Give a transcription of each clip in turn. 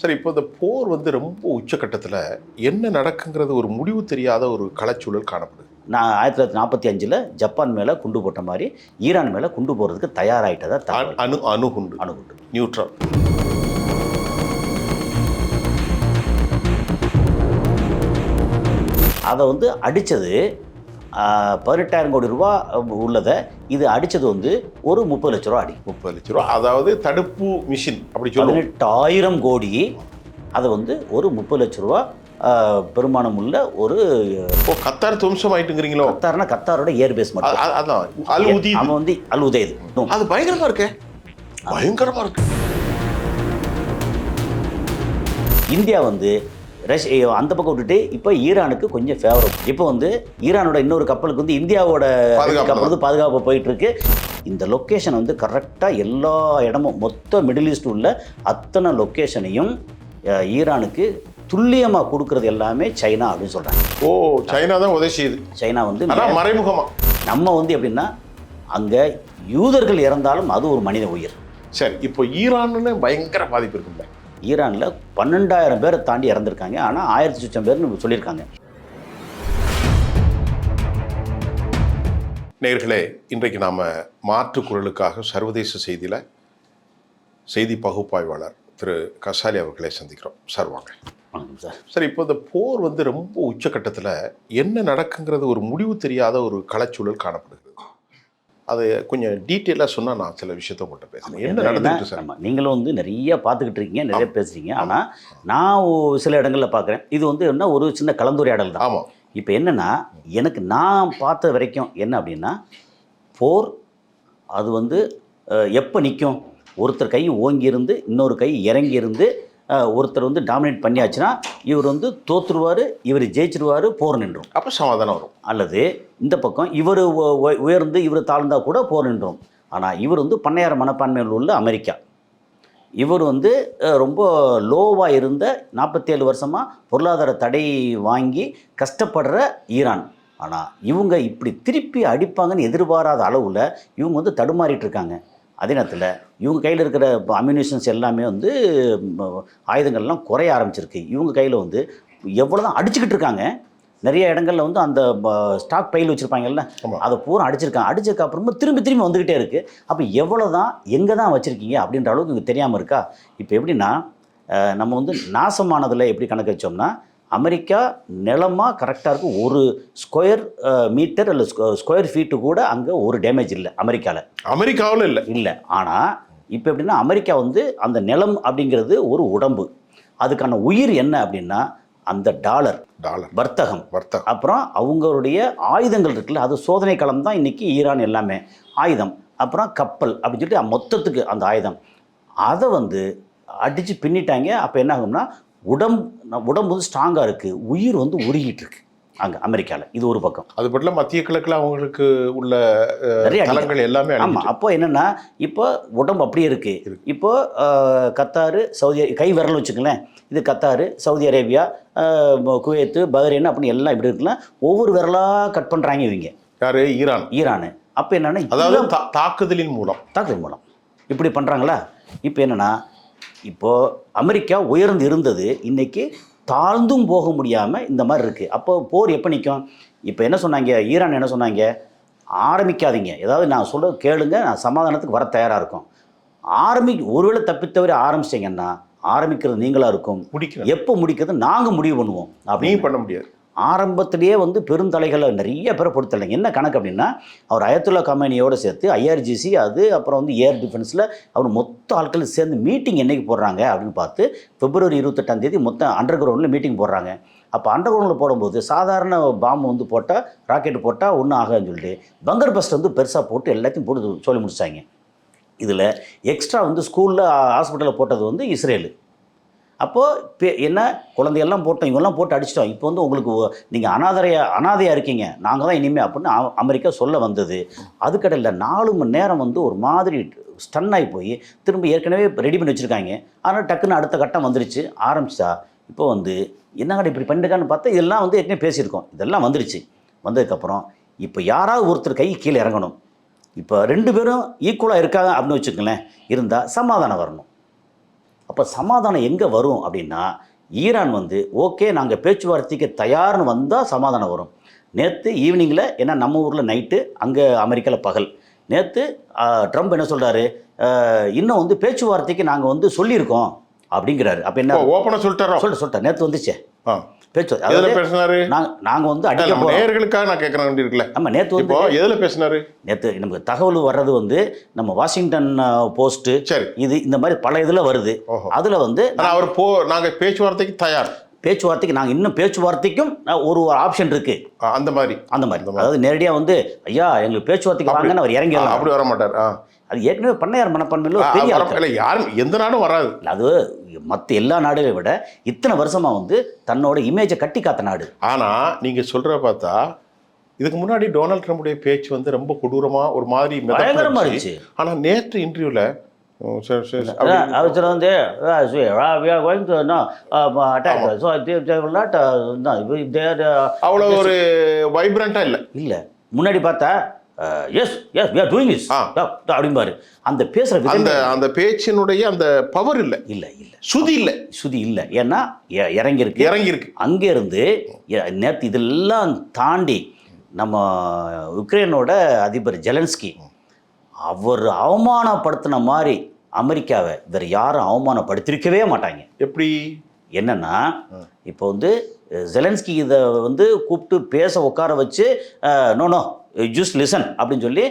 சரி, இப்போ இந்த போர் ரொம்ப உச்சக்கட்டத்தில் என்ன நடக்குங்கிறது ஒரு முடிவு தெரியாத ஒரு கலச்சூழல் காணப்படுது. நான் 1945 ஜப்பான் மேலே குண்டு போட்ட மாதிரி ஈரான் மேலே குண்டு போடுறதுக்கு தயாராகிட்டதா தகவல். அணுகுண்டு அணுகுண்டு நியூட்ரல். அதை அடித்தது 18,000 கோடி ரூபா உள்ளதை இது அடித்தது ஒரு 30 லட்ச ரூபா அடி. 30 லட்ச ரூபா, அதாவது தடுப்பு மிஷின் அப்படி சொல்லுவோம். 18,000 கோடி அதை ஒரு 30 லட்ச ரூபா பெருமானம் உள்ள ஒரு கத்தார் துவம்சம் ஆயிட்டுங்கிறீங்களோ? கத்தார்னா கத்தாரோட ஏர்பேஸ் மட்டும். அதான் அல் உதீத். அவன் அல் உதேத். அது பயங்கரமா இருக்கு, பயங்கரமா இருக்கு. இந்தியா ரஷ்யா அந்த பக்கம் விட்டுட்டு இப்போ ஈரானுக்கு கொஞ்சம் ஃபேவரட். இப்போ ஈரானோட இன்னொரு கப்பலுக்கு இந்தியாவோட கப்பல் பாதுகாப்பு போயிட்டு இருக்கு. இந்த லொக்கேஷன் கரெக்டாக எல்லா இடமும் மொத்த மிடில் ஈஸ்ட் உள்ள அத்தனை லொக்கேஷனையும் ஈரானுக்கு துல்லியமாக கொடுக்கறது எல்லாமே சைனா அப்படின்னு சொல்கிறாங்க. ஓ, சைனா தான் உதவி செய்யுது. சைனா மறைமுகமா நம்ம எப்படின்னா அங்கே யூதர்கள் இறந்தாலும் அது ஒரு மனித உயிர். சரி, இப்போ ஈரான்னு பயங்கர பாதிப்பு இருக்குல்ல? ஈரானில் 12,000 பேரை தாண்டி இறந்துருக்காங்க. ஆனால் 1000 பேர்னு சொல்லியிருக்காங்க. நேயர்களே, இன்றைக்கு நாம் மாற்று குரலுக்காக சர்வதேச செய்தியில் செய்தி பகுப்பாய்வாளர் திரு கசாலி அவர்களை சந்திக்கிறோம். சார் வாங்க. வணக்கம் சார். சார், இப்போ இந்த போர் ரொம்ப உச்சக்கட்டத்தில் என்ன நடக்குங்கிறது ஒரு முடிவு தெரியாத ஒரு கலச்சூழல் காணப்படுகிறது. அது கொஞ்சம் டீட்டெயிலாக சொன்னால் நான் சில விஷயத்த உங்கள்கிட்ட பேசுகிறேன். என்ன நடந்துட்டு சார்? ஆமாம், நீங்களும் நிறைய பார்த்துக்கிட்டு இருக்கீங்க, நிறைய பேசுகிறீங்க. ஆனால் நான் சில இடங்களில் பார்க்குறேன். இது என்ன ஒரு சின்ன கலந்துரையாடல் தான். ஆமாம். இப்போ என்னென்னா, எனக்கு நான் பார்த்த வரைக்கும் என்ன அப்படின்னா, போர் அது எப்போ நிற்கும்? ஒருத்தர் கை ஓங்கி இருந்து இன்னொரு கை இறங்கி இருந்து ஒருத்தர் டாமினேட் பண்ணியாச்சுன்னா இவர் தோற்றுருவார், இவர் ஜெயிச்சிருவார், போர் நின்றும். அப்போ சமாதானம் வரும். அல்லது இந்த பக்கம் இவர் உயர்ந்து இவர் தாழ்ந்தால் கூட போர் நின்றும். ஆனால் இவர் பண்ணையார மனப்பான்மையில் உள்ள அமெரிக்கா. இவர் ரொம்ப லோவாக இருந்த 47 வருஷமாக பொருளாதார தடை வாங்கி கஷ்டப்படுற ஈரான். ஆனால் இவங்க இப்படி திருப்பி அடிப்பாங்கன்னு எதிர்பாராத அளவில் இவங்க தடுமாறிட்டு இருக்காங்க. அதே நேரத்தில் இவங்க கையில் இருக்கிற அம்யூனிஷன்ஸ் எல்லாமே ஆயுதங்கள்லாம் குறைய ஆரம்பிச்சிருக்கு. இவங்க கையில் எவ்வளோ தான் அடிச்சுக்கிட்டு இருக்காங்க. நிறைய இடங்களில் அந்த ஸ்டாக் பையில் வச்சுருப்பாங்கல்ல, அதை பூரா அடிச்சிருக்காங்க. அடிச்சதுக்கு அப்புறமா திரும்பி வந்துக்கிட்டே இருக்குது. அப்போ எவ்வளோ தான் எங்கே தான் வச்சுருக்கீங்க அப்படின்ற அளவுக்கு இங்கே தெரியாமல் இருக்கா? இப்போ எப்படின்னா, நம்ம நாசமானதில் எப்படி கணக்கு வச்சோம்னா, அமெரிக்கா நிலமாக கரெக்டாக இருக்குது. ஒரு ஸ்கொயர் மீட்டர் இல்லை ஸ்கொயர் ஃபீட்டு கூட அங்கே ஒரு டேமேஜ் இல்லை அமெரிக்காவில் இல்லை. ஆனால் இப்போ எப்படின்னா, அமெரிக்கா அந்த நிலம் அப்படிங்கிறது ஒரு உடம்பு. அதுக்கான உயிர் என்ன அப்படின்னா அந்த டாலர் வர்த்தகம். அப்புறம் அவங்களுடைய ஆயுதங்கள் இருக்குல்ல, அது சோதனை களம் தான் இன்றைக்கி ஈரான் எல்லாமே. ஆயுதம், அப்புறம் கப்பல் அப்படின்னு சொல்லிட்டு மொத்தத்துக்கு அந்த ஆயுதம் அதை அடித்து பின்னிட்டாங்க. அப்போ என்ன ஆகும்னா, உடம்பு ஸ்ட்ராங்காக இருக்குது, உயிர் உருகிட்டு இருக்கு அங்கே அமெரிக்காவில். இது ஒரு பக்கம். அது மட்டும் மத்திய கிழக்கில் அவங்களுக்கு உள்ள நிறைய தளங்கள் எல்லாமே. ஆமாம். அப்போ என்னென்னா, இப்போ உடம்பு அப்படியே இருக்குது. இப்போ கத்தாரு, சவுதி கை விரல் வச்சுக்கலேன், இது Qatar, Saudi Arabia, Kuwait, Bahrain அப்படின்னு எல்லாம் இப்படி இருக்கலாம். ஒவ்வொரு விரலாக கட் பண்ணுறாங்க இவங்க. யார்? ஈரான். அப்போ என்னென்னா, அதாவது தாக்குதலின் மூலம் இப்படி பண்ணுறாங்களா? இப்போ என்னென்னா, இப்போது அமெரிக்கா உயர்ந்து இருந்தது, இன்றைக்கி தாழ்ந்தும் போக முடியாமல் இந்த மாதிரி இருக்குது. அப்போ போர் எப்போ நிற்கும்? இப்போ என்ன சொன்னாங்க, ஈரான் என்ன சொன்னாங்க, ஆரம்பிக்காதீங்க, ஏதாவது நான் சொல்ல கேளுங்க, நான் சமாதானத்துக்கு வர தயாராக இருக்கும். ஒருவேளை தப்பித்தவரை ஆரம்பிச்சிட்டிங்கன்னா ஆரம்பிக்கிறது நீங்களாக இருக்கும், எப்போ முடிக்கிறது நாங்கள் முடிவு பண்ணுவோம் அப்படின்னு பண்ண முடியாது. ஆரம்பத்திலேயே பெருந்தலைகளை நிறைய பேரை பொறுத்தலைங்க. என்ன கணக்கு அப்படின்னா, அவர் அயத்துல்லா கமேனியோடு சேர்த்து IRGC, அது அப்புறம் ஏர் டிஃபென்ஸில் அவர் மொத்த ஆட்கள் சேர்ந்து மீட்டிங் என்றைக்கு போடுறாங்க அப்படின்னு பார்த்து February 28 மொத்தம் அண்டர் கிரவுண்டில் மீட்டிங் போடுறாங்க. அப்போ அண்டர் கிரவுண்டில் போடும்போது சாதாரண பாம்பு போட்டால், ராக்கெட் போட்டால் ஒன்றும் ஆகாதுன்னு சொல்லிட்டு பங்கர் பஸ்ட் பெருசாக போட்டு எல்லாத்தையும் போட்டு சொல்லி முடிச்சாங்க. இதில் எக்ஸ்ட்ரா ஸ்கூலில் ஹாஸ்பிட்டலில் போட்டது இஸ்ரேலு. அப்போது என்ன, குழந்தையெல்லாம் போட்டோம், இவங்கெல்லாம் போட்டு அடிச்சிட்டோம், இப்போ உங்களுக்கு நீங்கள் அனாதையாக இருக்கீங்க, நாங்கள் தான் இனிமேல் அப்படின்னு அமெரிக்கா சொல்ல வந்தது. அதுக்கடையில் 4 மணி நேரம் ஒரு மாதிரி ஸ்டன் ஆகி போய் திரும்ப ஏற்கனவே ரெடி பண்ணி வச்சுருக்காங்க. ஆனால் டக்குன்னு அடுத்த கட்டம் வந்துருச்சு. ஆரம்பிச்சா இப்போ என்னங்கடா இப்படி பண்ணிருக்கான்னு பார்த்தா இதெல்லாம் ஏற்கனவே பேசியிருக்கோம். இதெல்லாம் வந்துருச்சு. வந்ததுக்கப்புறம் இப்போ யாராவது ஒருத்தர் கை கீழே இறங்கணும். இப்போ 2 பேரும் ஈக்குவலாக இருக்காங்க அப்படின்னு வச்சுக்கங்களேன், இருந்தால் சமாதானம் வரணும். அப்போ சமாதானம் எங்கே வரும் அப்படின்னா, ஈரான் வந்து ஓகே நாங்கள் பேச்சுவார்த்தைக்கு தயார்னு வந்தால் சமாதானம் வரும். நேற்று ஈவினிங்கில், ஏன்னா நம்ம ஊரில் நைட்டு, அங்கே அமெரிக்காவில் பகல். நேற்று ட்ரம்ப் என்ன சொல்கிறாரு, இன்னும் வந்து பேச்சுவார்த்தைக்கு நாங்கள் வந்து சொல்லியிருக்கோம் அப்படிங்கிறாரு. அப்போ என்ன ஓப்பனாக சொல்லிட்டார். நேற்று வந்துச்சே பேச்சு. பேசினாரு. நாங்கள் வந்து அடிக்க நேயர்களுக்காக நான் கேட்குறேன் வேண்டி இருக்குல்ல. நம்ம நேற்று வந்து எதில் பேசினாரு? நேற்று நமக்கு தகவல் வர்றது வந்து நம்ம வாஷிங்டன் போஸ்ட்டு, சரி, இது இந்த மாதிரி பல இதில் வருது. அதில் வந்து அவர் நாங்கள் பேச்சுவார்த்தைக்கு தயார், பேச்சுவார்த்தைக்கு நாங்கள் இன்னும் பேச்சுவார்த்தைக்கும் ஒரு ஆப்ஷன் இருக்கு. அந்த மாதிரி அதாவது நேரடியாக வந்து ஐயா எங்களுக்கு பேச்சுவார்த்தைக்கு வாங்கன்னு அவர் இறங்கி அப்படி வர மாட்டார். அது ஏற்கனவே பண்ணையார் மனப்பான்மையில் பெரிய யாரும் எந்த நாடும் வராது. அது மற்ற எல்லா நாடுகளை விட இத்தனை வருஷமாக வந்து தன்னோட இமேஜை கட்டி காத்த நாடு. ஆனால் நீங்கள் சொல்கிற பார்த்தா இதுக்கு முன்னாடி டொனால்ட் ட்ரம்புடைய பேச்சு வந்து ரொம்ப கொடூரமாக ஒரு மாதிரி பயங்கரமாக இருந்துச்சு. ஆனால் நேற்று இன்டர்வியூவில் அவர் வந்து அவ்வளோ ஒரு வைப்ரண்ட்டாக இல்லை. முன்னாடி பார்த்தா yes yes we are doing this அப்படிம்பாரு. அந்த பேசுகிற அந்த பேச்சினுடைய அந்த பவர் இல்லை, சுதி இல்லை. ஏன்னா இறங்கியிருக்கு. அங்கேருந்து நேற்று இதெல்லாம் தாண்டி நம்ம உக்ரைனோட அதிபர் ஜெலன்ஸ்கி அவர் அவமானப்படுத்தின மாதிரி அமெரிக்காவை வேறு யாரும் அவமானப்படுத்திருக்கவே மாட்டாங்க. எப்படி என்னன்னா, இப்போ வந்து ஜெலன்ஸ்கி இதை வந்து கூப்பிட்டு பேச உட்கார வச்சு நோ ஜஸ்ட் லிசன் அப்படின்னு சொல்லி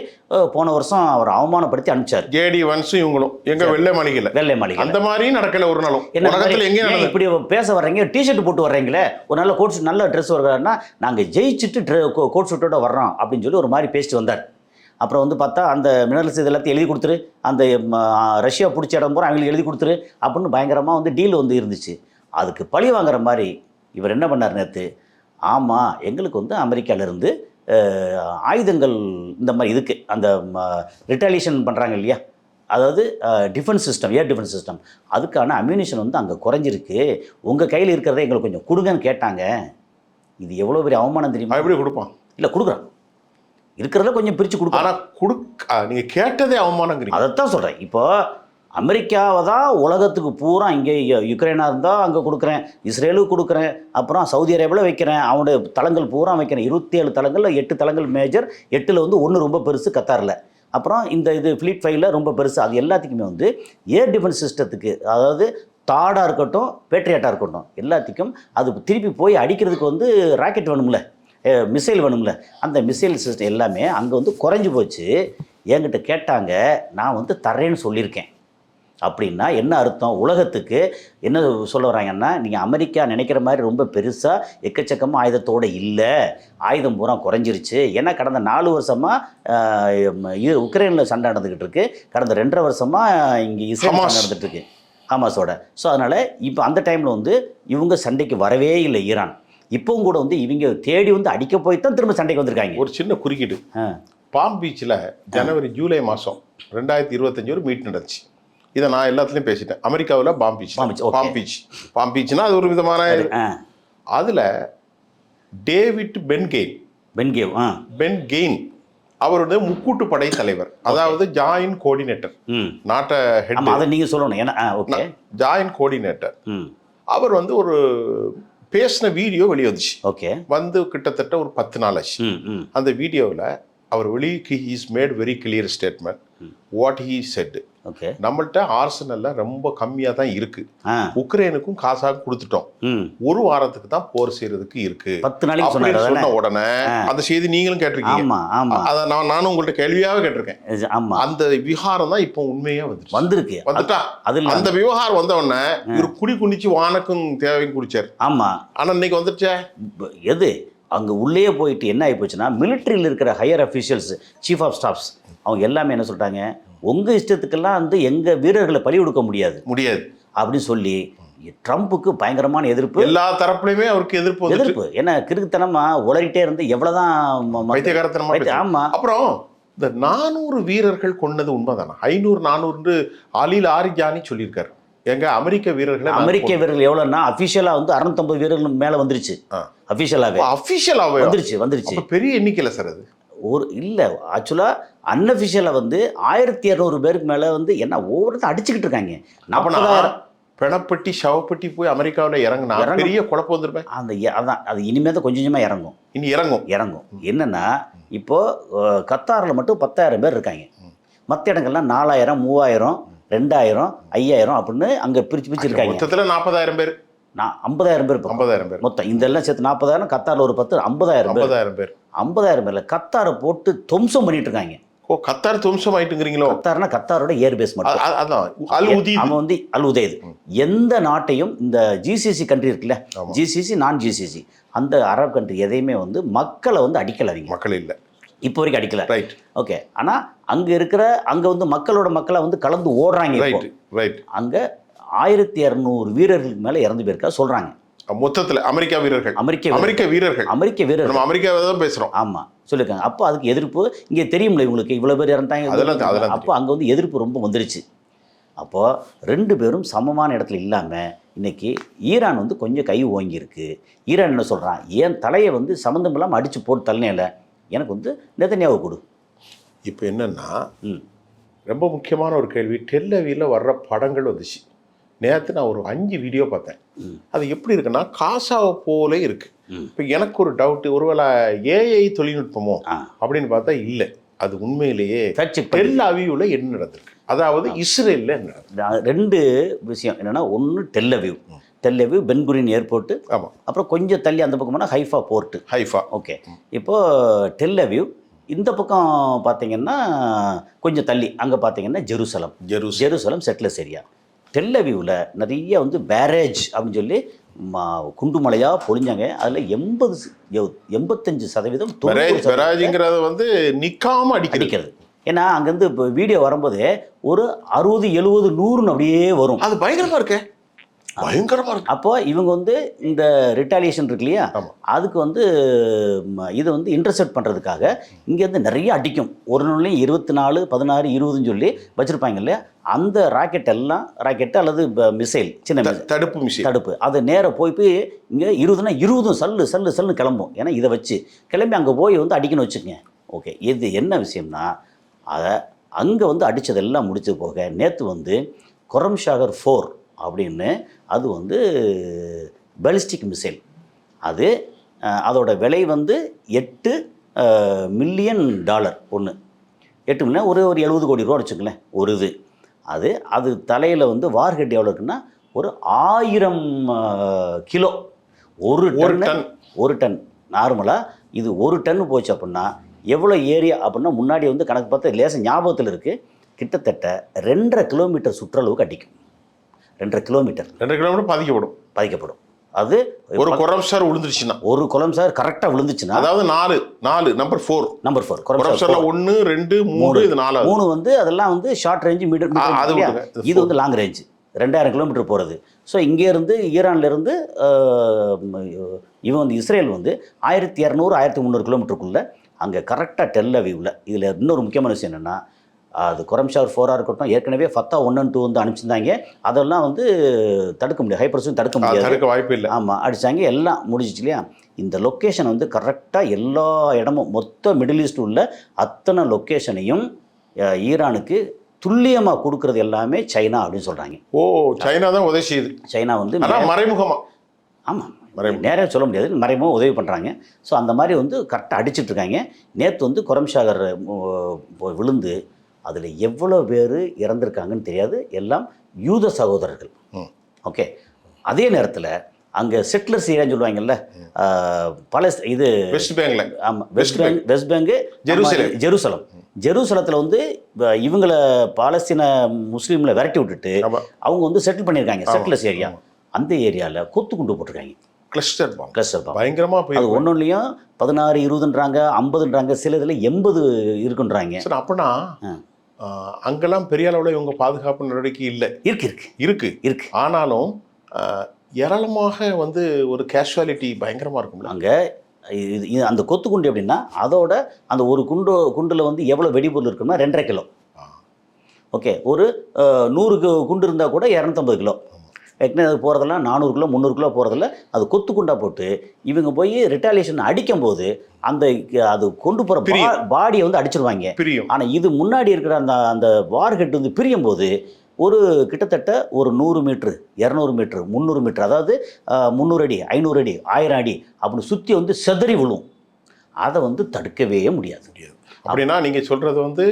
போன வருஷம் அவர் அவமானப்படுத்தி அனுப்பிச்சார். ஜேடி வன்ஸும் இவங்களும் எங்க வெள்ளை மாளிகை அந்த மாதிரியும் நடக்கல ஒரு நாளும். இப்படி பேச வர்றீங்க, டிஷர்ட் போட்டு வர்றீங்களே, ஒரு நல்ல கோட் நல்ல ட்ரெஸ் வர்றாருன்னா நாங்கள் ஜெயிச்சுட்டு கோட் ஷூட்டோட வர்றோம் அப்படின்னு சொல்லி ஒரு மாதிரி பேசிட்டு வந்தார். அப்புறம் வந்து பார்த்தா அந்த மினரல்ஸ் இது எல்லாத்தையும் எழுதி கொடுத்துரு, அந்த ரஷ்யா பிடிச்ச இடம் பூரா அவங்களுக்கு எழுதி கொடுத்துரு அப்படின்னு பயங்கரமாக வந்து டீல் வந்து இருந்துச்சு. அதுக்கு பழி வாங்குற மாதிரி இவர் என்ன பண்ணார் நேற்று, ஆமாம் எங்களுக்கு வந்து அமெரிக்காவிலேருந்து ஆயுதங்கள் இந்த மாதிரி இதுக்கு அந்த ரிட்டாலியேஷன் பண்ணுறாங்க இல்லையா, அதாவது defence system, air defence system, அதுக்கான அம்யூனிஷன் வந்து அங்கே குறைஞ்சிருக்கு, உங்கள் கையில் இருக்கிறத எங்களுக்கு கொஞ்சம் கொடுங்கன்னு கேட்டாங்க. இது எவ்வளோ பெரிய அவமானம் தெரியுமா? எப்படி கொடுப்பான்? இல்லை கொடுக்குறான், இருக்கிறத கொஞ்சம் பிரித்து கொடுக்கும். ஆனால் நீங்கள் கேட்டதே அவமானங்கிறீங்க. அதைத்தான் சொல்கிறேன். இப்போ அமெரிக்காவை தான் உலகத்துக்கு பூரா, இங்கே யுக்ரைனாக இருந்தால் அங்கே கொடுக்குறேன், இஸ்ரேலுக்கு கொடுக்குறேன், அப்புறம் சவுதி அரேபியாவில் வைக்கிறேன், அவனுடைய தளங்கள் பூரா வைக்கிறேன். 27 தளங்களில் 8 தளங்கள் மேஜர், 8ல் வந்து 1 ரொம்ப பெருசு கத்தாரில், அப்புறம் இது ஃப்ளீட் 5ல் ரொம்ப பெருசு. அது எல்லாத்துக்குமே வந்து ஏர் டிஃபென்ஸ் சிஸ்டத்துக்கு, அதாவது தாடாக இருக்கட்டும் பேட்ரியாட்டாக இருக்கட்டும், எல்லாத்துக்கும் அது திருப்பி போய் அடிக்கிறதுக்கு வந்து ராக்கெட் வேணும்ல, மிசைல் வேணும்ல, அந்த மிசைல் சிஸ்டம் எல்லாமே அங்கே வந்து குறைஞ்சி போச்சு. என்கிட்ட கேட்டாங்க, நான் வந்து தரேன்னு சொல்லியிருக்கேன். அப்படின்னா என்ன அர்த்தம்? உலகத்துக்கு என்ன சொல்ல வராங்கன்னா, நீங்கள் அமெரிக்கா நினைக்கிற மாதிரி ரொம்ப பெருசாக எக்கச்சக்கமாக ஆயுதத்தோடு இல்லை, ஆயுதம் பூரா குறைஞ்சிருச்சு. ஏன்னா கடந்த 4 வருஷமாக உக்ரைனில் சண்டை நடந்துக்கிட்டு இருக்கு, கடந்த 2.5 வருஷமாக இங்கே இஸ்ரேல் நடந்துகிட்டு இருக்கு ஹமாஸோட. ஸோ அதனால் இப்போ அந்த டைமில் வந்து இவங்க சண்டைக்கு வரவே இல்லை ஈரான். இப்போவும் கூட வந்து இவங்க தேடி வந்து அடிக்க போய் தான் திரும்ப சண்டைக்கு வந்திருக்காங்க. ஒரு சின்ன குறுக்கீடு, பாம் பீச்சில் ஜூலை மாதம் 2025 ஒரு மீட் நடந்துச்சு. இதை நான் எல்லாத்துலேயும் பேசிட்டேன். அமெரிக்காவில் பாம் பீச்னா அது ஒரு விதமான, அதில் டேவிட் பென்கெயின் அவர் வந்து முக்கூட்டு படை தலைவர், அதாவது ஜாயின்ட் கோஆர்டினேட்டர், நாட்டை ஹெட், அதை நீங்கள் சொல்லணும். ஏன்னா ஜாயின்ட் கோஆர்டினேட்டர் அவர் வந்து ஒரு பேசின வீடியோ வெளியே வந்துச்சு. வந்து கிட்டத்தட்ட ஒரு 10 நாள் ஆச்சு. அந்த வீடியோவில் அவர் is made very clear statement what he said. நம்மள்ட்ட ஆர்சனல்ல ரொம்ப கம்மியாக தான் இருக்கு, உக்ரைனுக்கும் காசாக கொடுத்துட்டோம், ஒரு வாரத்துக்கு தான் போர் செய்யறதுக்கு இருக்கு 10 நாளைக்கு சொன்ன உடனே அந்த செய்தி நீங்களும் கேட்டிருக்கீங்க. அதை நானும் உங்கள்கிட்ட கேள்வியாவே கேட்டிருக்கேன். அந்த விவகாரம் தான் இப்போ உண்மையா வந்துட்டா. அந்த விவகாரம் வந்த உடனே ஒரு குடி குடிச்சு வானக்கும் தேவையும் குடிச்சார். ஆனா இன்னைக்கு வந்துச்சே எது அங்கே உள்ளே போயிட்டு என்ன ஆகி போச்சுன்னா, மிலிட்ரியில் இருக்கிற higher officials, chief of staffs, அவங்க எல்லாமே என்ன சொல்லிட்டாங்க, உங்கள் இஷ்டத்துக்கெல்லாம் வந்து எங்கள் வீரர்களை பலி கொடுக்க முடியாது அப்படின்னு சொல்லி ட்ரம்ப்புக்கு பயங்கரமான எதிர்ப்பு. எல்லா தரப்புலையுமே அவருக்கு எதிர்ப்பு. ஏன்னா கிறுக்குத்தனமாக உளறிட்டே இருந்து எவ்வளோதான். ஆமாம். அப்புறம் இந்த 400 வீரர்கள் கொண்டது உண்மைதானா? 500-400 அலில் ஆரிஜானி சொல்லியிருக்காரு. எங்க அமெரிக்க வீரர்கள் எவ்வளோன்னா அஃபிஷியலாக வந்து 650 வீரர்கள் மேலே வந்துருச்சு. அஃபிஷியலாகவே வந்துருச்சு. பெரிய எண்ணிக்கையில் சார் அது ஒரு இல்லை. ஆக்சுவலாக அன்அஃபிஷியலாக வந்து 1200 பேருக்கு மேலே வந்து என்ன ஒவ்வொருத்தரும் அடிச்சுக்கிட்டு இருக்காங்க. 40,000 பிணப்பட்டி சவப்பட்டி போய் அமெரிக்காவில் இறங்குனா பெரிய குழப்பம் வந்துருமே. அதான் அது இனிமேல் தான் கொஞ்சம் கொஞ்சமாக இறங்கும். இனி இறங்கும். என்னன்னா இப்போது கத்தாரில் மட்டும் 10,000 பேர் இருக்காங்க. மற்ற இடங்கள்லாம் 4,000, 3,000, 2,000, 5,000 அப்படின்னு அங்கே பிரித்து இருக்காங்க. மொத்தத்தில் 40,000 பேர், 50,000 பேர். 50,000 பேர் மொத்தம் இதெல்லாம் சேர்த்து 40,000, கத்தாரில் ஒரு 10, 50,000 பேர். 50,000 பேரில் கத்தாரை போட்டு துவம்சம் பண்ணிட்டு இருக்காங்க. கத்தார் துவம்சம் ஆயிட்டுங்கிறீங்களோ? கத்தார்னா கத்தாரோட ஏர்பேஸ் மட்டும். அவன் வந்து அல் உதைது. எந்த நாட்டையும் இந்த ஜிசிசி கண்ட்ரி இருக்குல்ல, ஜிசிசி நான் ஜிசிசி அந்த அரபு கண்ட்ரி எதையுமே வந்து மக்களை வந்து அடிக்கலாதீங்க. மக்கள் இல்லை இப்போ வரைக்கும் அடிக்கல. ரைட். ஓகே. ஆனால் அங்கே வந்து மக்களா வந்து கலந்து ஓடுறாங்க. ரைட். அங்கே 1200 வீரர்களுக்கு மேலே இறந்து போயிருக்கா சொல்கிறாங்க. மொத்தத்தில் அமெரிக்க வீரர்கள் நம்ம அமெரிக்காவை தான் பேசுகிறோம். ஆமாம் சொல்லியிருக்காங்க. அப்போ அதுக்கு எதிர்ப்பு இங்கே தெரியும்ல இவங்களுக்கு, இவ்வளோ பேர் இறந்தாங்க. அப்போ அங்கே வந்து எதிர்ப்பு ரொம்ப வந்துருச்சு. அப்போது 2 பேரும் சமமான இடத்துல இல்லாமல் இன்றைக்கி ஈரான் வந்து கொஞ்சம் கை ஓங்கியிருக்கு. ஈரான் என்ன சொல்கிறான், என் தலையை வந்து சம்மந்தம் இல்லாமல் அடித்து போட்டு தள்ளினேல, எனக்கு வந்து நெதன்யாவை கொடு. இப்போ என்னென்னா ரொம்ப முக்கியமான ஒரு கேள்வி, டெல் அவிவில் வர்ற படங்கள் வந்துச்சு. நேற்று நான் ஒரு 5 வீடியோ பார்த்தேன். அது எப்படி இருக்குன்னா காசாவை போல இருக்கு. இப்போ எனக்கு ஒரு டவுட்டு, ஒருவேளை ஏஐ தொழில்நுட்பமோ அப்படின்னு பார்த்தா இல்லை, அது உண்மையிலேயே டெல் அவிவில் என்ன நடந்திருக்கு, அதாவது இஸ்ரேலில் என்ன நடந்தது. 2 விஷயம் என்னென்னா, ஒன்று டெல் அவிவ் பென்குரியன் ஏர்போர்ட்டு. ஆமாம். அப்புறம் கொஞ்சம் தள்ளி அந்த பக்கம்னா ஹைஃபா போர்ட்டு. ஓகே. இப்போது டெல் அவிவ் இந்த பக்கம் பார்த்தீங்கன்னா கொஞ்சம் தள்ளி அங்கே பார்த்தீங்கன்னா ஜெருசலம் செட்டிலர்ஸ் ஏரியா. டெல் அவிவில் நிறைய வந்து பேரேஜ் அப்படின்னு சொல்லி குண்டுமலையாக பொழிஞ்சாங்க. அதில் 85% வந்து நிற்காம அடிக்கிறது. ஏன்னா அங்கேருந்து இப்போ வீடியோ வரும்போதே ஒரு 60, 70, 100 அப்படியே வரும். அது பயங்கரமாக இருக்கு. அப்போ இவங்க வந்து இந்த ரிட்டாலியேஷன் இருக்கு இல்லையா, அதுக்கு வந்து இதை வந்து இன்டர்செப்ட் பண்ணுறதுக்காக இங்கேருந்து நிறைய அடிக்கும். ஒரு நாள்லையும் 24, 16, 20 சொல்லி வச்சுருப்பாங்க இல்லையா, அந்த ராக்கெட்டு அல்லது மிசைல், சின்ன தடுப்பு அது நேராக போய் இங்கே 20னா 20 சல்லு கிளம்பும். ஏன்னா இதை வச்சு கிளம்பி அங்கே போய் வந்து அடிக்கணும்னு வச்சுக்கோங்க. ஓகே. இது என்ன விஷயம்னா, அதை அங்கே வந்து அடித்ததெல்லாம் முடிச்சு போக நேற்று வந்து கொரம்ஷாகர் 4 அப்படின்னு அது வந்து பாலிஸ்டிக் மிசைல். அதோட விலை வந்து $8 மில்லியன் ஒன்று. 8 மில்லியன் ஒரு 70 கோடி ரூபா வச்சுக்கங்களேன் ஒரு இது. அது தலையில் வந்து வார்ஹெட் எவ்வளோ இருக்குன்னா ஒரு 1000 கிலோ. ஒரு டன் நார்மலாக இது 1 டன் போச்சு அப்படின்னா எவ்வளோ ஏரியா அப்படின்னா, முன்னாடி வந்து கணக்கு பார்த்து லேசம் ஞாபகத்தில் இருக்குது, கிட்டத்தட்ட 2.5 கிலோமீட்டர் சுற்றளவுக்கு அடிக்கும். 2.5 கிலோமீட்டர் பாதிக்கப்படும். அது ஒரு கொரம்சார் விழுந்துருச்சுன்னா, ஒரு கொரம்சார் கரெக்டாக விழுந்துச்சுன்னா, அதாவது 4 நம்பர் 4 கொரம்சார்ல 1, 2, 3 இது 4 வந்து அதெல்லாம் வந்து ஷார்ட் ரேஞ்சு, மீடியம். இது வந்து லாங் ரேஞ்சு 2000 கிலோமீட்டர் போகிறது. ஸோ இங்கேருந்து ஈரான்லேருந்து இவன் வந்து இஸ்ரேல் வந்து 1200, 1300 கிலோமீட்டருக்குள்ளே அங்கே கரெக்டாக டெல் அவிவில். இதில் இன்னொரு முக்கியமான விஷயம் என்னென்னா, அது கொரம்ஷார் 4 இருக்கட்டும், ஏற்கனவே ஃபத்தா 1 and 2 வந்து அனுப்பிச்சிருந்தாங்க. அதெல்லாம் வந்து தடுக்க முடியாது, ஹைப்பர்சூன் தடுக்க முடியாது, வாய்ப்பு இல்லை. ஆமாம், அடித்தாங்க, எல்லாம் முடிஞ்சிச்சு இல்லையா. இந்த லொக்கேஷன் வந்து கரெக்டாக எல்லா இடமும் மொத்த மிடில் ஈஸ்ட் உள்ள அத்தனை லொக்கேஷனையும் ஈரானுக்கு துல்லியமாக கொடுக்கறது எல்லாமே சைனா அப்படின்னு சொல்கிறாங்க. சைனா தான் உதவி செய்யுது. சைனா வந்து மறைமுகமாக, ஆமாம், நேராக சொல்ல முடியாது, மறைமுகமாக உதவி பண்ணுறாங்க. ஸோ அந்த மாதிரி வந்து கரெக்டாக அடிச்சிட்ருக்காங்க. நேற்று வந்து கொரம்ஷாகர் விழுந்து அதில் எவ்வளோ பேர் இறந்துருக்காங்கன்னு தெரியாது, எல்லாம் யூத சகோதரர்கள். ஓகே. அதே நேரத்தில் அங்கே செட்டிலர்ஸ் ஏரியான்னு சொல்லுவாங்கல்ல, இது வெஸ்ட் பேங்கு, ஜெருசலத்தில் வந்து இவங்களை பாலஸ்தீன முஸ்லீமில் விரட்டி விட்டுட்டு அவங்க வந்து செட்டில் பண்ணியிருக்காங்க, செட்டிலர்ஸ் ஏரியா. அந்த ஏரியாவில் கொண்டு போட்டிருக்காங்க. கிளஸ்டர் பயங்கரமாக அது ஒன்றுலையும் 16, 20ன்றாங்க, 50ன்றாங்க, சில இதில் 80 இருக்குன்றாங்க. சார் அப்படின்னா அங்கெல்லாம் பெரிய அளவில் இவங்க பாதுகாப்பு நடவடிக்கை இல்லை. இருக்கு. ஆனாலும் ஏராளமாக வந்து ஒரு கேஷுவாலிட்டி பயங்கரமாக இருக்கும்ல அங்கே. அந்த கொத்துக்குண்டு எப்படின்னா, அதோட அந்த ஒரு குண்டில் வந்து எவ்வளோ வெடிபொருள் இருக்குன்னா 2.5 கிலோ. ஓகே. ஒரு 100 குண்டு இருந்தால் கூட 250 கிலோ. அது போகிறதெல்லாம் 400 கிலோ, 300 கிலோ போகிறதில்ல. அது கொத்துக்குண்டா போட்டு இவங்க போய் ரிட்டாலியேஷன் அடிக்கும்போது அது கொண்டு போகிற பாடியை வந்து அடிச்சிருவாங்க. ஆனால் இது முன்னாடி இருக்கிற அந்த வார்ஹெட் வந்து பிரியும் போது ஒரு கிட்டத்தட்ட ஒரு 100 மீட்ரு 200 மீட்ரு 300 மீட்ரு, அதாவது 300 அடி 500 அடி 1000 அடி அப்படின்னு சுற்றி வந்து செதறி விழும். அதை வந்து தடுக்கவே முடியாது. அப்படின்னா நீங்கள் சொல்கிறது வந்து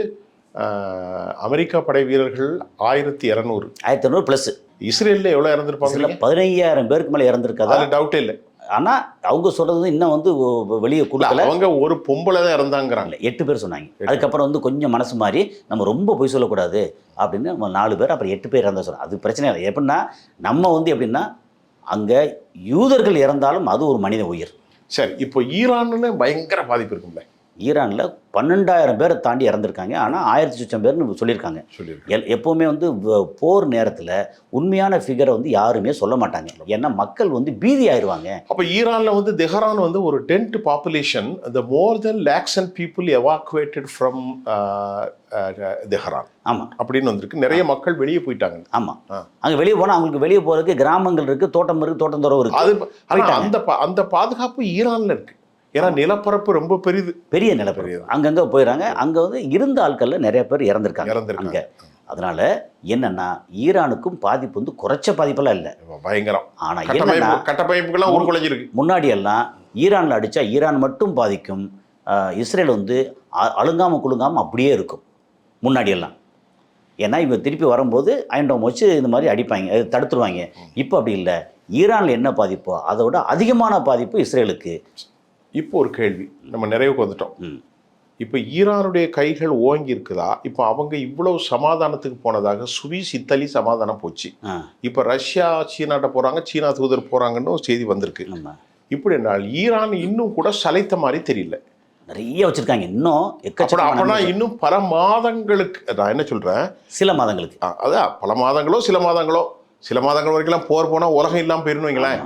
அமெரிக்கா படை வீரர்கள் 1200 1200 ப்ளஸ். இஸ்ரேலில் எவ்வளோ இறந்துருப்பாங்க? 15,000 பேருக்கு மேலே இறந்துருக்காது, அது டவுட்டே இல்லை. ஆனால் அவங்க சொல்கிறது இன்னும் வந்து வெளியே கொடுக்கல. அவங்க ஒரு பொம்பளை தான் இறந்தாங்கிறாங்க. 8 பேர் சொன்னாங்க. அதுக்கப்புறம் வந்து கொஞ்சம் மனசு மாறி நம்ம ரொம்ப பொய் சொல்லக்கூடாது அப்படின்னு 4 பேர், அப்புறம் 8 பேர் இறந்தா சொல்கிறாங்க. அது பிரச்சனை இல்லை. எப்படின்னா நம்ம வந்து எப்படின்னா அங்கே யூதர்கள் இறந்தாலும் அது ஒரு மனித உயிர். சரி, இப்போ ஈரான்னு பயங்கர பாதிப்பு இருக்கும்ல. ஈரானில் 12,000 பேரை தாண்டி இறந்துருக்காங்க, ஆனால் 1000 பேர்னு சொல்லியிருக்காங்க. எப்போவுமே வந்து போர் நேரத்தில் உண்மையான ஃபிகரை வந்து யாருமே சொல்ல மாட்டாங்க, ஏன்னா மக்கள் வந்து பீதி ஆயிடுவாங்க. அப்போ ஈரானில் வந்து தெஹரான் வந்து ஒரு tent population, the more then lakhs and people evacuated from Tehran. ஆமாம், அப்படின்னு வந்திருக்கு. நிறைய மக்கள் வெளியே போயிட்டாங்க. ஆமாம், அங்கே வெளியே போனால் அவங்களுக்கு வெளியே போகிறதுக்கு கிராமங்கள் இருக்குது, தோட்டம் இருக்குது, தோட்டந்தோரம் இருக்குது. அது அந்த பாதுகாப்பு ஈரானில் இருக்குது. ஏன்னா நிலப்பரப்பு ரொம்ப பெரிய நிலப்பரப்பு. அங்கங்கே போயிடறாங்க. அங்கே வந்து இருந்த ஆட்களில் நிறைய பேர் இறந்துருக்காங்க அங்கே. அதனால் என்னென்னா ஈரானுக்கும் பாதிப்பு வந்து குறைச்ச பாதிப்பெல்லாம் இல்லை, பயங்கரம். ஆனால் என்னென்னா கட்டமைப்புகள்லாம் உருக்குலைஞ்சிருக்கு. முன்னாடியெல்லாம் ஈரானில் அடித்தா ஈரான் மட்டும் பாதிக்கும், இஸ்ரேல் வந்து அழுங்காமல் குலுங்காமல் அப்படியே இருக்கும் முன்னாடியெல்லாம். ஏன்னா இவங்க திருப்பி வரும்போது அயன்டோம் வச்சு இந்த மாதிரி அடிப்பாங்க, தடுத்துருவாங்க. இப்போ அப்படி இல்லை. ஈரானில் என்ன பாதிப்போ அதை விட அதிகமான பாதிப்பு இஸ்ரேலுக்கு. இப்போ ஒரு கேள்வி, நம்ம நிறைவுக்கு வந்துட்டோம். இப்போ ஈரானுடைய கைகள் ஓங்கி இருக்குதா? இப்போ அவங்க இவ்வளவு சமாதானத்துக்கு போனதாக சுவிஸ் இத்தாலி சமாதானம் போச்சு. இப்போ ரஷ்யா சீனாட்ட போகிறாங்க, சீனா தூதர் போகிறாங்கன்னு ஒரு செய்தி வந்திருக்கு. இப்படி என்றால் ஈரான் இன்னும் கூட சளைத்த மாதிரி தெரியல, நிறைய வச்சுருக்காங்க இன்னும். அப்படின்னா இன்னும் பல மாதங்களுக்கு, நான் என்ன சொல்கிறேன், சில மாதங்களுக்கு, அதான் பல மாதங்களோ சில மாதங்கள் வரைக்கும் போர் போனால் உலகம் இல்லாமல் போயிருந்து வைங்களேன்.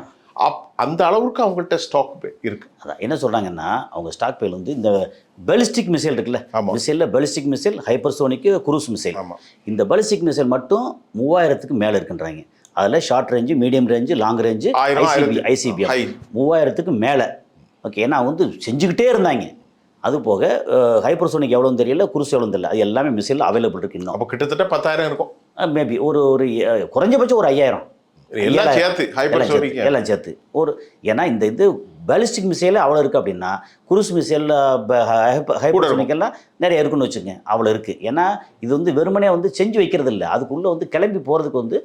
அந்த அளவுக்கு அவங்கள்ட்ட ஸ்டாக் இருக்கு. அதான் என்ன சொல்கிறாங்கன்னா, அவங்க ஸ்டாக் பேல் வந்து இந்த பெலிஸ்டிக் மிசைல் இருக்குல்ல, மிசைலில் ballistic missile, hypersonic, cruise missile. இந்த பெலிஸ்டிக் மிசைல் மட்டும் 3000க்கு மேலே இருக்குன்றாங்க. அதில் short range, medium range, long range, ICBM 3000க்கு மேலே. ஓகே, ஏன்னா வந்து செஞ்சுக்கிட்டே இருந்தாங்க. அது போக ஹைப்பர்சோனிக் எவ்வளோன்னு தெரியல, குரூஸ் எவ்வளோன்னு தெரியல, அது எல்லாமே மிசைல் அவைலபிள் இருக்குது இன்னும். அப்போ கிட்டத்தட்ட 10,000 இருக்கும் மேபி. ஒரு குறைஞ்சபட்சம் ஒரு 5000 எல்லாம் சேர்த்து ஒரு. ஏன்னா இந்த இது பேலிஸ்டிக் மிசைலே அவ்வளோ இருக்குது அப்படின்னா, குரூஸ் மிசைலில் ஹைப்பர்சோனிக்கெல்லாம் நிறைய இருக்குன்னு வச்சுங்க, அவ்வளோ இருக்குது. ஏன்னா இது வந்து வெறுமனே வந்து செஞ்சு வைக்கிறது இல்லை, அதுக்குள்ளே வந்து கிளம்பி போகிறதுக்கு வந்து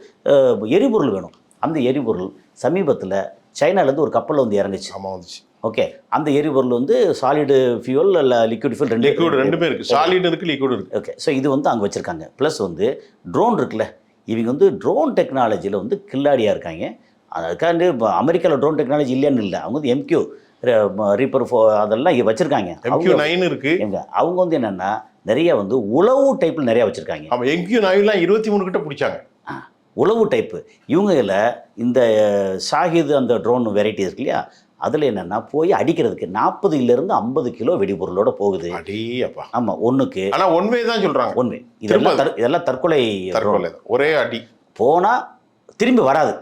எரிபொருள் வேணும். அந்த எரிபொருள் சமீபத்தில் சைனாலேருந்து ஒரு கப்பலில் வந்து இறங்குச்சு. வந்துச்சு. ஓகே, அந்த எரிபொருள் வந்து சாலிடு ஃபியூல் இல்லை லிக்விட் ஃபியூல் ரெண்டுமே இருக்குது. சாலிடு இருக்குது, லிக்விட் இருக்குது. ஓகே, ஸோ இது வந்து அங்கே வச்சுருக்காங்க. ப்ளஸ் வந்து ட்ரோன் இருக்குல்ல, இவங்க வந்து ட்ரோன் டெக்னாலஜியில் வந்து கில்லாடியாக இருக்காங்க. அதுக்காண்டு இப்போ அமெரிக்காவில் ட்ரோன் டெக்னாலஜி இல்லைன்னு இல்லை, அவங்க வந்து MQ ரீப்பர் அதெல்லாம் வச்சுருக்காங்க. MQ-9 இருக்குது. அவங்க வந்து என்னென்னா நிறைய வந்து உளவு டைப்பில் நிறையா வச்சுருக்காங்க. ஆமாம், MQ-9லாம் 23 கிட்ட பிடிச்சாங்க. உளவு டைப்பு. இவங்கள இந்த ஷாஹித் அந்த ட்ரோன் வெரைட்டி இருக்கு இல்லையா, அதில் என்னென்னா போய் அடிக்கிறதுக்கு 40 to 50 கிலோ வெடிபொருளோட போகுது. ஆமாம், ஒன்றுக்கு. ஆனால் ஒன்வே தான் சொல்கிறாங்க. ஒன்வே. இதெல்லாம் தற்கொலை. ஒரே அடி போனால் திரும்பி வராது.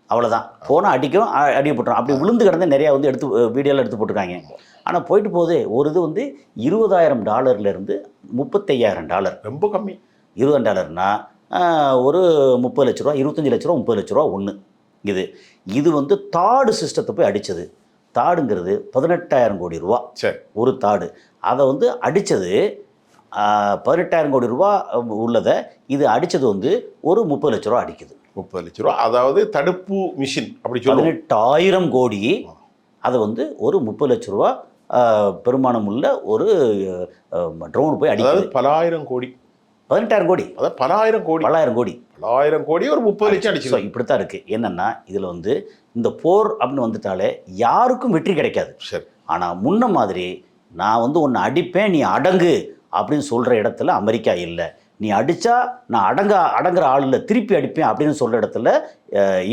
அவ்வளோதான். போனால் அடிக்கும், அடி போட்டுரும். அப்படி விழுந்து கிடந்து நிறையா வந்து வீடியோலாம் எடுத்து போட்டிருக்காங்க. ஆனால் போயிட்டு போகுது. ஒரு இது வந்து $20,000 $35,000. ரொம்ப கம்மி. $20,000 ஒரு 30 லட்ச ரூபா, 25 லட்ச ரூபா, 30 லட்ச ரூபா ஒன்று. இது வந்து தாடு சிஸ்டத்தை போய் அடித்தது. தாடுங்கிறது 18,000 கோடி ரூபா ஒரு தாடு. அதை வந்து அடித்தது 18,000 கோடி ரூபா உள்ளதை இது அடித்தது வந்து ஒரு 30 லட்ச ரூபா அடிக்குது. 30 லட்ச ரூபா, அதாவது தடுப்பு மிஷின் அப்படி சொல்லி 18,000 கோடி. அதை வந்து ஒரு 30 லட்ச ரூபா பெருமானம் உள்ள ஒரு ட்ரோன் போய் அடிக்குது. பல ஆயிரம் கோடி. 18,000 கோடி, அதாவது பலாயிரம் கோடி ஒரு 30 லட்சம் அடிச்சு. இப்படித்தான் இருக்குது. என்னென்னா இதில் வந்து இந்த போர் அப்படின்னு வந்துட்டாலே யாருக்கும் வெற்றி கிடைக்காது. சரி, ஆனால் முன்ன மாதிரி நான் வந்து ஒன்று அடிப்பேன் நீ அடங்கு அப்படின்னு சொல்கிற இடத்துல அமெரிக்கா இல்லை. நீ அடித்தா நான் அடங்குற ஆள் இல்லை, திருப்பி அடிப்பேன் அப்படின்னு சொல்கிற இடத்துல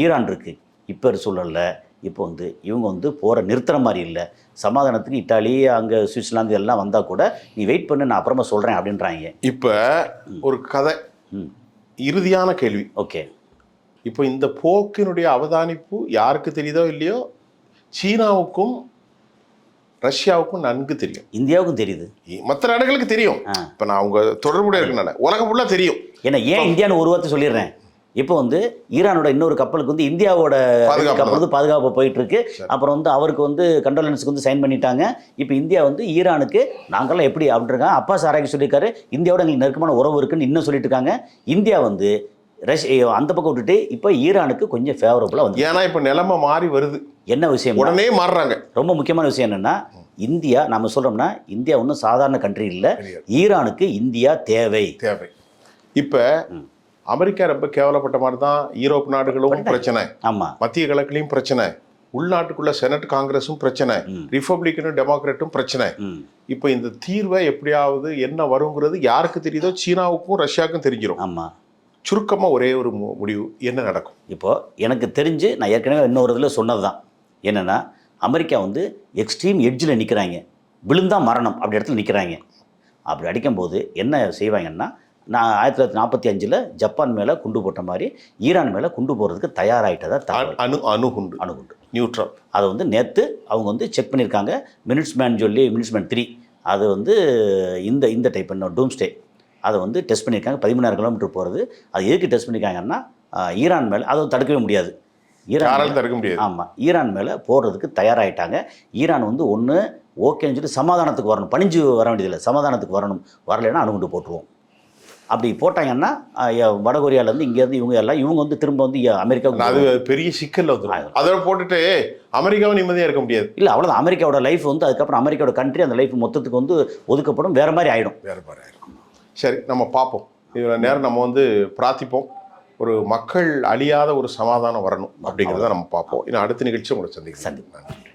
ஈரான் இருக்குது. இப்போ சொல்லலை. இப்போ வந்து இவங்க வந்து போகிற நிறுத்துற மாதிரி இல்லை. சமாதானத்துக்கு இட்டாலி, அங்கே சுவிட்சர்லாந்து எல்லாம் வந்தால் கூட நீ வெயிட் பண்ணு, நான் அப்புறமா சொல்கிறேன் அப்படின்றாங்க. இப்போ ஒரு கதை, இறுதியான கேள்வி. ஓகே, இப்போ இந்த போக்கினுடைய அவதானிப்பு யாருக்கு தெரியுதோ இல்லையோ, சீனாவுக்கும் ரஷ்யாவுக்கும் நன்கு தெரியும், இந்தியாவுக்கும் தெரியுது, மற்ற நாடுகளுக்கு தெரியும். இப்போ நான் அவங்க தொடர்புடைய இருக்கனால உலகம் ஃபுல்லாக தெரியும். ஏன்னா ஏன் இந்தியான்னு ஒரு வார்த்தை சொல்லிடுறேன். இப்போ வந்து ஈரானோட இன்னொரு கப்பலுக்கு வந்து இந்தியாவோட கப்பல் வந்து பாதுகாப்பு போயிட்டு இருக்கு. அப்புறம் வந்து அவருக்கு வந்து கண்டோலன்ஸுக்கு வந்து சைன் பண்ணிட்டாங்க. இப்போ இந்தியா வந்து ஈரானுக்கு நாங்கள்லாம் எப்படி அப்படின்றாங்க. அப்பாஸ் ஆராய்ச்சி சொல்லியிருக்காரு, இந்தியாவோட எங்களுக்கு நெருக்கமான உறவு இருக்குன்னு இன்னும் சொல்லிட்டு இருக்காங்க. இந்தியா வந்து அந்த பக்கம் விட்டுட்டு இப்போ ஈரானுக்கு கொஞ்சம் ஃபேவரபுளாக வந்து, ஏன்னா இப்போ நிலைமை மாறி வருது. என்ன விஷயம், உடனே மாறுறாங்க. ரொம்ப முக்கியமான விஷயம் என்னன்னா, இந்தியா நம்ம சொல்றோம்னா இந்தியா ஒன்றும் சாதாரண கண்ட்ரி இல்லை. ஈரானுக்கு இந்தியா தேவை. இப்போ அமெரிக்கா ரொம்ப கேவலப்பட்ட மாதிரி தான் யூரோப் நாடுகளும் பிரச்சனை, ஆமாம், மத்திய கிழக்குலையும் பிரச்சனை, உள்நாட்டுக்குள்ள செனட் காங்கிரஸும் பிரச்சனை, ரிப்பப்ளிக்கனும் டெமோக்ராட்டும் பிரச்சனை. இப்போ இந்த தீர்வை எப்படியாவது என்ன வருங்கிறது யாருக்கு தெரியுதோ சீனாவுக்கும் ரஷ்யாவுக்கும் தெரிஞ்சிடும். ஆமாம், சுருக்கமாக ஒரே ஒரு முடிவு என்ன நடக்கும்? இப்போது எனக்கு தெரிஞ்சு நான் ஏற்கனவே இன்னொரு இதில் சொன்னது தான் என்னென்னா, அமெரிக்கா வந்து எக்ஸ்ட்ரீம் எட்ஜில் நிற்கிறாங்க, விழுந்தா மரணம் அப்படி இடத்துல நிற்கிறாங்க. அப்படி அடிக்கும்போது என்ன செய்வாங்கன்னா, நான் 1945 ஜப்பான் மேலே குண்டு போட்ட மாதிரி ஈரான் மேலே குண்டு போடுறதுக்கு தயாராகிட்டதா தகவல். அணுகுண்டு நியூட்ரல் அதை வந்து நேற்று அவங்க வந்து செக் பண்ணியிருக்காங்க. மினிட்ஸ்மேன் 3 அது வந்து இந்த டைப் என்ன டூம்ஸ்டே அதை வந்து டெஸ்ட் பண்ணியிருக்காங்க. 13,000 கிலோமீட்டர் போகிறது. அது எதுக்கு டெஸ்ட் பண்ணியிருக்காங்கன்னா, ஈரான் மேலே அதை தடுக்கவே முடியாது, ஈரான் தடுக்க முடியாது. ஆமாம், ஈரான் மேலே போடுறதுக்கு தயாராகிட்டாங்க. ஈரான் வந்து ஒன்று ஓகேன்னு சொல்லி சமாதானத்துக்கு வரணும், பணிஞ்சு வர வேண்டியதில்லை, சமாதானத்துக்கு வரணும். வரலைன்னா அணுகுண்டு போட்டுருவோம். அப்படி போட்டாங்கன்னா வடகொரியாவிலேருந்து இங்கேருந்து இவங்க வந்து திரும்ப வந்து அமெரிக்காவுக்கு, அது பெரிய சிக்கல் வந்துடும். அதை போட்டுட்டு அமெரிக்காவும் நிம்மதியாக இருக்க முடியாது. இல்லை, அவ்வளோதான். அமெரிக்காவோட லைஃப் வந்து அதுக்கப்புறம் அமெரிக்காவோட கண்ட்ரி அந்த லைஃப் மொத்தத்துக்கு வந்து ஒதுக்கப்படும், வேறு மாதிரி ஆகிடும். சரி, நம்ம பார்ப்போம். இதில் நேரம் நம்ம வந்து பிரார்த்திப்போம், ஒரு மக்கள் அழியாத ஒரு சமாதானம் வரணும் அப்படிங்கிறத நம்ம பார்ப்போம். இன்னும் அடுத்த நிகழ்ச்சி உங்களை சந்திக்கிறேன். நன்றி.